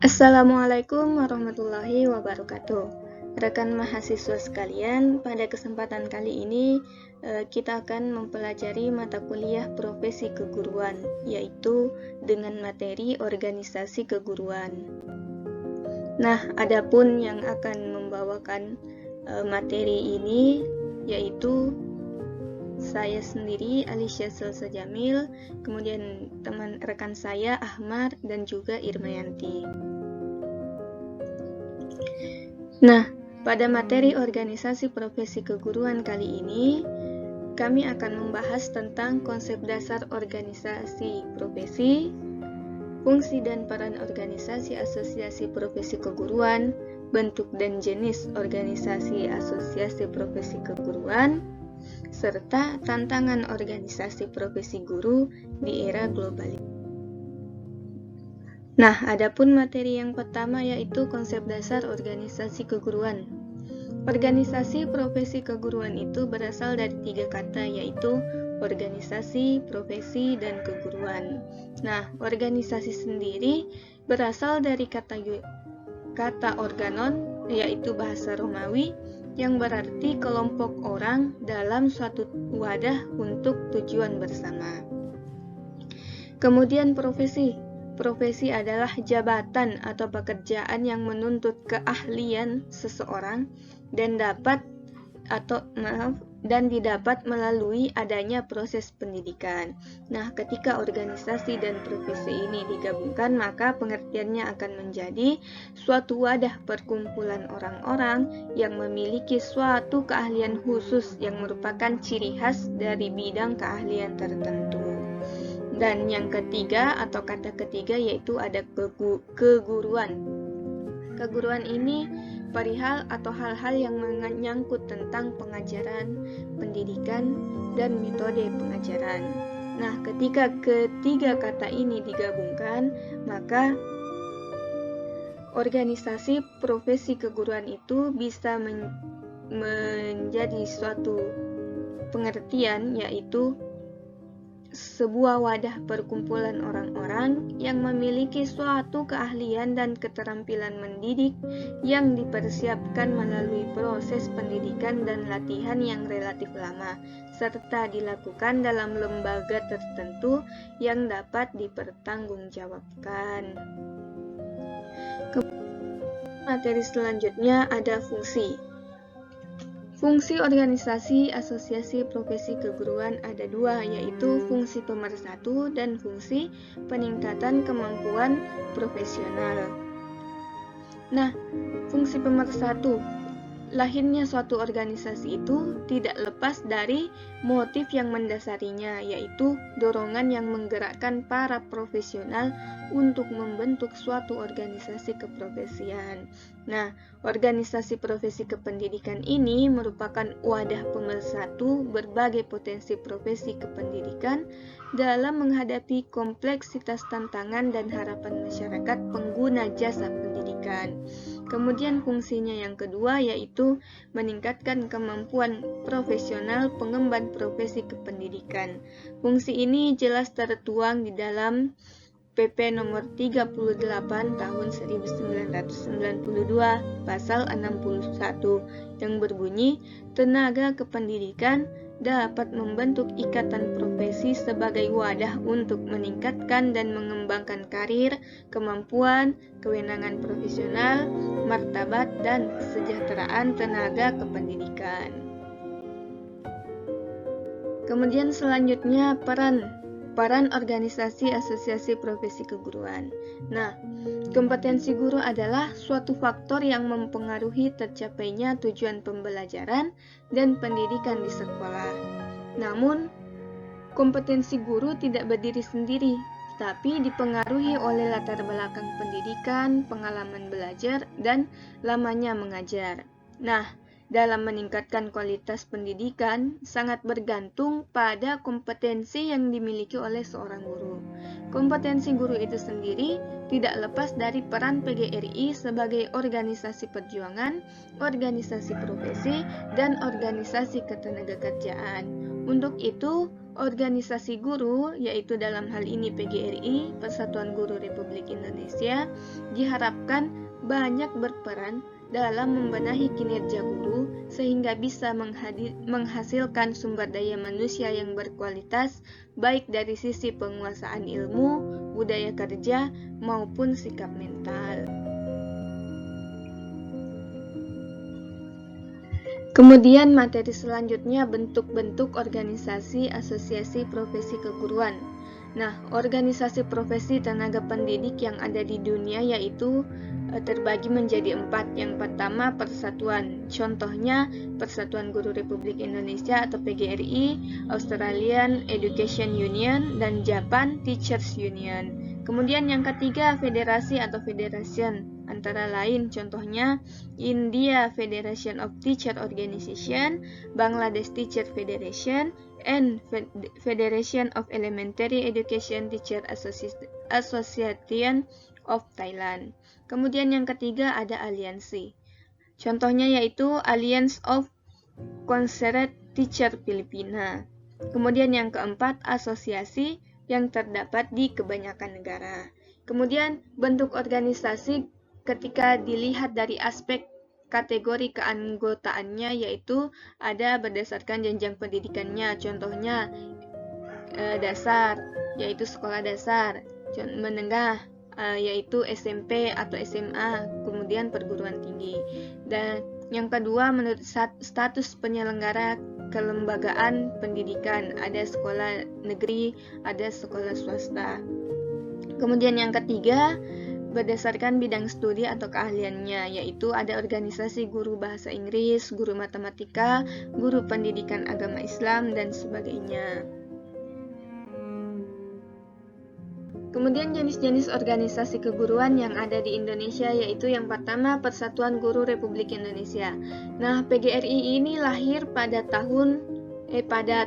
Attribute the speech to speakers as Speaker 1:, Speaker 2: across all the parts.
Speaker 1: Assalamualaikum warahmatullahi wabarakatuh. Rekan mahasiswa sekalian, pada kesempatan kali ini kita akan mempelajari mata kuliah profesi keguruan, yaitu dengan materi organisasi keguruan. Nah, adapun yang akan membawakan materi ini yaitu saya sendiri, Alicia Selsa Jamil, kemudian teman rekan saya Ahmad dan juga Irmayanti. Nah, pada materi organisasi profesi keguruan kali ini, kami akan membahas tentang konsep dasar organisasi profesi, fungsi dan peran organisasi asosiasi profesi keguruan, bentuk dan jenis organisasi asosiasi profesi keguruan, serta tantangan organisasi profesi guru di era globalisasi. Nah, adapun materi yang pertama yaitu konsep dasar organisasi keguruan. Organisasi profesi keguruan itu berasal dari 3 kata, yaitu organisasi, profesi, dan keguruan. Nah, organisasi sendiri berasal dari kata organon, yaitu bahasa Romawi, yang berarti kelompok orang dalam suatu wadah untuk tujuan bersama. Kemudian profesi. Profesi adalah jabatan atau pekerjaan yang menuntut keahlian seseorang dan didapat melalui adanya proses pendidikan. Nah, ketika organisasi dan profesi ini digabungkan, maka pengertiannya akan menjadi suatu wadah perkumpulan orang-orang yang memiliki suatu keahlian khusus yang merupakan ciri khas dari bidang keahlian tertentu. Dan yang ketiga atau kata ketiga yaitu ada keguruan. Keguruan ini perihal atau hal-hal yang menyangkut tentang pengajaran, pendidikan, dan metode pengajaran. Nah, ketika ketiga kata ini digabungkan, maka organisasi profesi keguruan itu bisa menjadi suatu pengertian, yaitu sebuah wadah perkumpulan orang-orang yang memiliki suatu keahlian dan keterampilan mendidik yang dipersiapkan melalui proses pendidikan dan latihan yang relatif lama, serta dilakukan dalam lembaga tertentu yang dapat dipertanggungjawabkan. Materi selanjutnya ada fungsi. Fungsi organisasi asosiasi profesi keguruan ada 2, yaitu fungsi pemersatu dan fungsi peningkatan kemampuan profesional. Nah, fungsi pemersatu, lahirnya suatu organisasi itu tidak lepas dari motif yang mendasarinya, yaitu dorongan yang menggerakkan para profesional untuk membentuk suatu organisasi keprofesian. Nah, organisasi profesi kependidikan ini merupakan wadah pemersatu berbagai potensi profesi kependidikan dalam menghadapi kompleksitas tantangan dan harapan masyarakat pengguna jasa pendidikan. Kemudian fungsinya yang kedua yaitu meningkatkan kemampuan profesional pengemban profesi kependidikan. Fungsi ini jelas tertuang di dalam PP nomor 38 tahun 1992 pasal 61 yang berbunyi, tenaga kependidikan dapat membentuk ikatan profesi sebagai wadah untuk meningkatkan dan mengembangkan karir, kemampuan, kewenangan profesional, martabat, dan kesejahteraan tenaga kependidikan. Kemudian selanjutnya peran organisasi asosiasi profesi keguruan. Nah, kompetensi guru adalah suatu faktor yang mempengaruhi tercapainya tujuan pembelajaran dan pendidikan di sekolah. Namun, kompetensi guru tidak berdiri sendiri, tapi dipengaruhi oleh latar belakang pendidikan, pengalaman belajar, dan lamanya mengajar. Nah, dalam meningkatkan kualitas pendidikan sangat bergantung pada kompetensi yang dimiliki oleh seorang guru. Kompetensi guru itu sendiri tidak lepas dari peran PGRI sebagai organisasi perjuangan, organisasi profesi, dan organisasi ketenagakerjaan. Untuk itu, organisasi guru, yaitu dalam hal ini PGRI, Persatuan Guru Republik Indonesia, diharapkan banyak berperan dalam membenahi kinerja guru sehingga bisa menghasilkan sumber daya manusia yang berkualitas baik dari sisi penguasaan ilmu, budaya kerja, maupun sikap mental. Kemudian materi selanjutnya bentuk-bentuk organisasi asosiasi profesi keguruan. Nah, organisasi profesi tenaga pendidik yang ada di dunia yaitu terbagi menjadi 4. Yang pertama, persatuan. Contohnya, Persatuan Guru Republik Indonesia atau PGRI, Australian Education Union, dan Japan Teachers Union. Kemudian yang ketiga, federasi atau federation. Antara lain contohnya India Federation of Teacher Organization, Bangladesh Teacher Federation, and Federation of Elementary Education Teacher Association of Thailand. Kemudian yang ketiga ada aliansi. Contohnya yaitu Alliance of Concerned Teacher Filipina. Kemudian yang keempat asosiasi yang terdapat di kebanyakan negara. Kemudian bentuk organisasi ketika dilihat dari aspek kategori keanggotaannya yaitu ada berdasarkan jenjang pendidikannya, contohnya dasar yaitu sekolah dasar, menengah yaitu SMP atau SMA, kemudian perguruan tinggi. Dan yang kedua menurut status penyelenggara kelembagaan pendidikan, ada sekolah negeri, ada sekolah swasta. Kemudian yang ketiga berdasarkan bidang studi atau keahliannya, yaitu ada organisasi guru bahasa Inggris, guru matematika, guru pendidikan agama Islam, dan sebagainya. Kemudian jenis-jenis organisasi keguruan yang ada di Indonesia yaitu yang pertama Persatuan Guru Republik Indonesia. Nah, PGRI ini lahir pada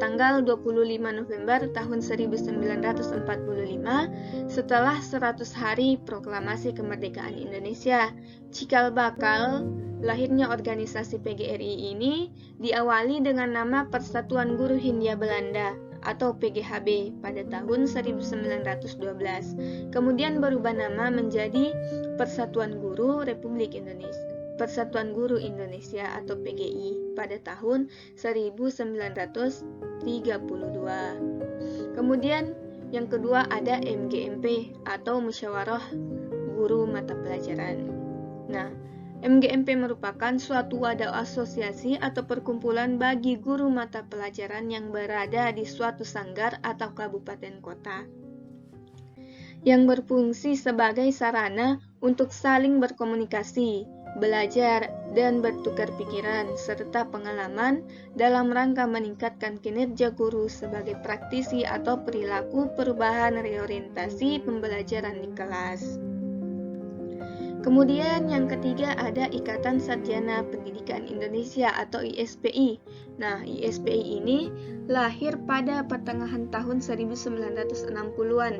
Speaker 1: tanggal 25 November tahun 1945 setelah 100 hari proklamasi kemerdekaan Indonesia. Cikal bakal lahirnya organisasi PGRI ini diawali dengan nama Persatuan Guru Hindia Belanda atau PGHB pada tahun 1912. Kemudian berubah nama menjadi Persatuan Guru Republik Indonesia. Persatuan Guru Indonesia atau PGI pada tahun 1932. Kemudian yang kedua ada MGMP atau Musyawarah Guru Mata Pelajaran. Nah, MGMP merupakan suatu wadah asosiasi atau perkumpulan bagi guru mata pelajaran yang berada di suatu sanggar atau kabupaten kota, yang berfungsi sebagai sarana untuk saling berkomunikasi, belajar, dan bertukar pikiran serta pengalaman dalam rangka meningkatkan kinerja guru sebagai praktisi atau perilaku perubahan reorientasi pembelajaran di kelas. Kemudian yang ketiga ada Ikatan Sarjana Pendidikan Indonesia atau ISPI. Nah, ISPI ini lahir pada pertengahan tahun 1960-an.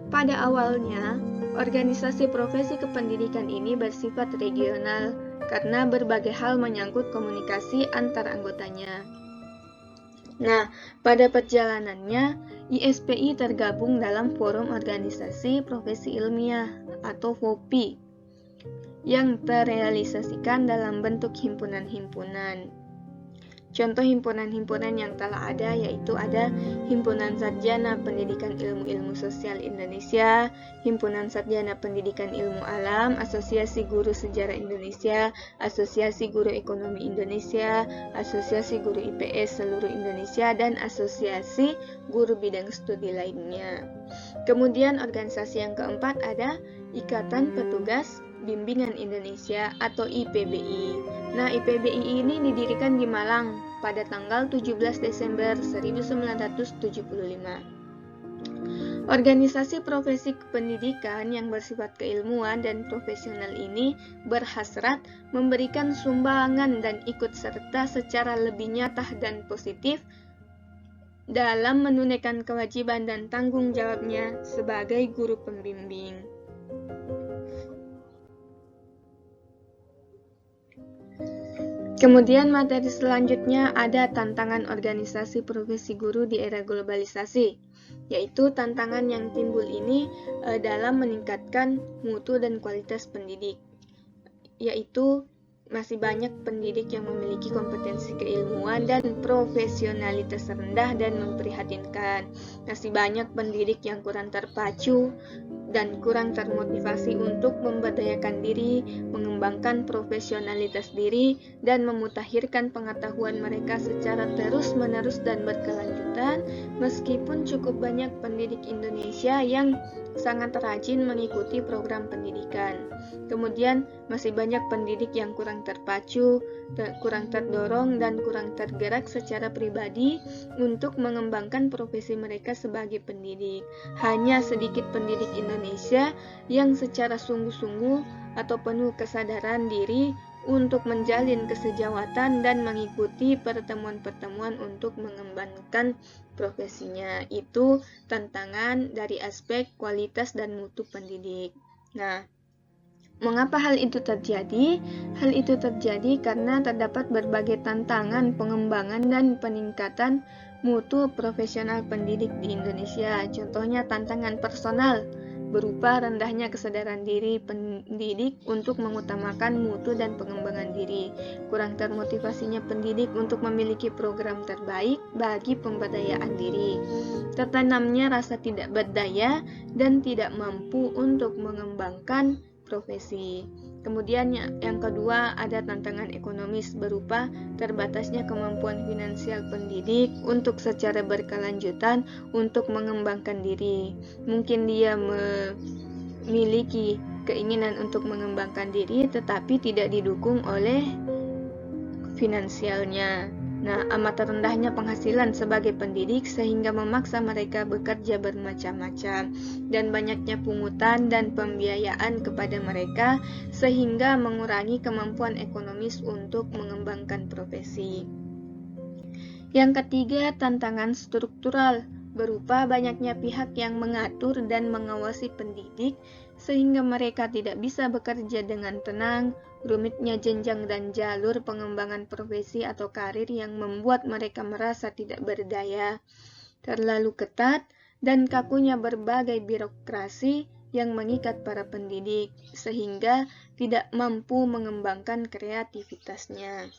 Speaker 1: Pada awalnya, organisasi profesi kependidikan ini bersifat regional karena berbagai hal menyangkut komunikasi antar anggotanya. Nah, pada perjalanannya, ISPI tergabung dalam Forum Organisasi Profesi Ilmiah atau FOPI yang terrealisasikan dalam bentuk himpunan-himpunan. Contoh himpunan-himpunan yang telah ada yaitu ada Himpunan Sarjana Pendidikan Ilmu-Ilmu Sosial Indonesia, Himpunan Sarjana Pendidikan Ilmu Alam, Asosiasi Guru Sejarah Indonesia, Asosiasi Guru Ekonomi Indonesia, Asosiasi Guru IPS Seluruh Indonesia, dan Asosiasi Guru Bidang Studi lainnya. Kemudian organisasi yang keempat ada Ikatan Petugas Bimbingan Indonesia atau IPBI. Nah, IPBI ini didirikan di Malang pada tanggal 17 Desember 1975. Organisasi profesi kependidikan yang bersifat keilmuan dan profesional ini berhasrat memberikan sumbangan dan ikut serta secara lebih nyata dan positif dalam menunaikan kewajiban dan tanggung jawabnya sebagai guru pembimbing. Kemudian materi selanjutnya ada tantangan organisasi profesi guru di era globalisasi, yaitu tantangan yang timbul ini dalam meningkatkan mutu dan kualitas pendidik, yaitu masih banyak pendidik yang memiliki kompetensi keilmuan dan profesionalitas rendah dan memprihatinkan. Masih banyak pendidik yang kurang terpacu dan kurang termotivasi untuk memberdayakan diri, mengembangkan profesionalitas diri, dan memutakhirkan pengetahuan mereka secara terus-menerus dan berkelanjutan, meskipun cukup banyak pendidik Indonesia yang sangat rajin mengikuti program pendidikan. Kemudian masih banyak pendidik yang kurang terpacu, kurang terdorong, dan kurang tergerak secara pribadi untuk mengembangkan profesi mereka sebagai pendidik. Hanya sedikit pendidik Indonesia yang secara sungguh-sungguh atau penuh kesadaran diri untuk menjalin kesejawatan dan mengikuti pertemuan-pertemuan untuk mengembangkan profesinya. Itu tantangan dari aspek kualitas dan mutu pendidik. Nah, mengapa hal itu terjadi? Hal itu terjadi karena terdapat berbagai tantangan pengembangan dan peningkatan mutu profesional pendidik di Indonesia. Contohnya tantangan personal, berupa rendahnya kesadaran diri pendidik untuk mengutamakan mutu dan pengembangan diri, kurang termotivasinya pendidik untuk memiliki program terbaik bagi pemberdayaan diri, tertanamnya rasa tidak berdaya dan tidak mampu untuk mengembangkan profesi. Kemudian yang kedua ada tantangan ekonomis berupa terbatasnya kemampuan finansial pendidik untuk secara berkelanjutan untuk mengembangkan diri. Mungkin dia memiliki keinginan untuk mengembangkan diri tetapi tidak didukung oleh finansialnya. Nah, amat rendahnya penghasilan sebagai pendidik sehingga memaksa mereka bekerja bermacam-macam dan banyaknya pungutan dan pembiayaan kepada mereka sehingga mengurangi kemampuan ekonomis untuk mengembangkan profesi. Yang ketiga, tantangan struktural berupa banyaknya pihak yang mengatur dan mengawasi pendidik sehingga mereka tidak bisa bekerja dengan tenang, rumitnya jenjang dan jalur pengembangan profesi atau karir yang membuat mereka merasa tidak berdaya, terlalu ketat, dan kakunya berbagai birokrasi yang mengikat para pendidik sehingga tidak mampu mengembangkan kreativitasnya.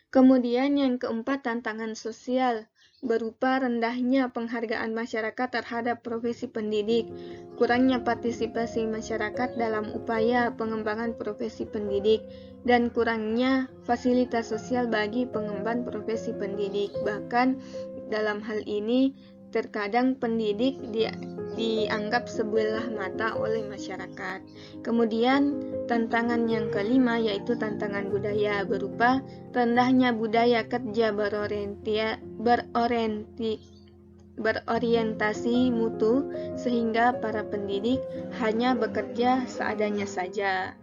Speaker 1: Kemudian yang keempat, tantangan sosial berupa rendahnya penghargaan masyarakat terhadap profesi pendidik, kurangnya partisipasi masyarakat dalam upaya pengembangan profesi pendidik, dan kurangnya fasilitas sosial bagi pengemban profesi pendidik. Bahkan dalam hal ini terkadang pendidik dianggap sebelah mata oleh masyarakat. Kemudian tantangan yang kelima yaitu tantangan budaya berupa rendahnya budaya kerja berorientasi mutu sehingga para pendidik hanya bekerja seadanya saja.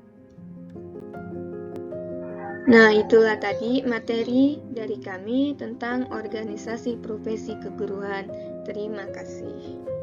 Speaker 1: Nah, itulah tadi materi dari kami tentang organisasi profesi keguruan. Terima kasih.